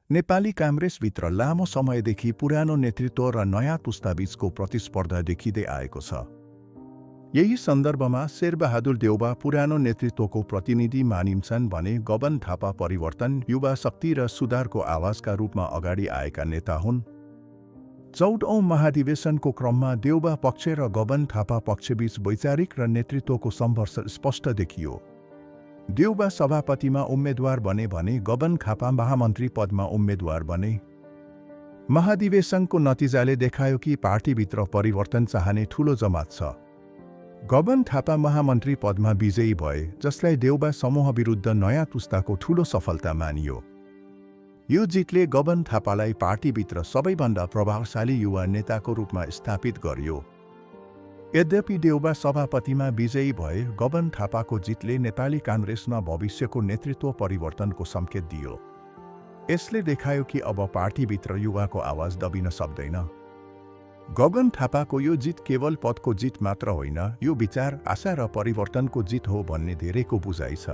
नेपाली काङ्ग्रेसभित्र लामो समयदेखि पुरानो नेतृत्व र नयाँ पुस्ताबीचको प्रतिस्पर्धा देखिँदै आएको छ। यही सन्दर्भमा शेरबहादुर देउबा पुरानो नेतृत्वको प्रतिनिधि मानिन्छन् भने गगन थापा परिवर्तन, युवा शक्ति र सुधारको आवाजका रूपमा अगाडि आएका नेता हुन्। 14औं महाधिवेशनको क्रममा देउबा पक्ष र गगन थापा पक्षबीच वैचारिक र नेतृत्वको सङ्घर्ष स्पष्ट देखियो। देउबा सभापतिमा उम्मेद्वार बने भने गगन थापा महामन्त्री पदमा उम्मेद्वार बने। महाधिवेशनको नतिजाले देखायो कि पार्टीभित्र परिवर्तन चाहने ठूलो जमात छ। गगन थापा महामन्त्री पदमा विजयी भए, जसलाई देउबा समूह विरुद्ध नयाँ पुस्ताको ठूलो सफलता मानियो। यो जितले गगन थापालाई पार्टीभित्र सबैभन्दा प्रभावशाली युवा नेताको रूपमा स्थापित गर्यो। यद्यपि देउबा सभापतिमा विजयी भए, गगन थापाको जितले नेपाली काङ्ग्रेसमा भविष्यको नेतृत्व परिवर्तनको सङ्केत दियो। यसले देखायो कि अब पार्टीभित्र युवाको आवाज दबिन सक्दैन। गगन थापाको यो जित केवल पदको जित मात्र होइन, यो विचार, आशा र परिवर्तनको जित हो भन्ने धेरैको बुझाइ छ।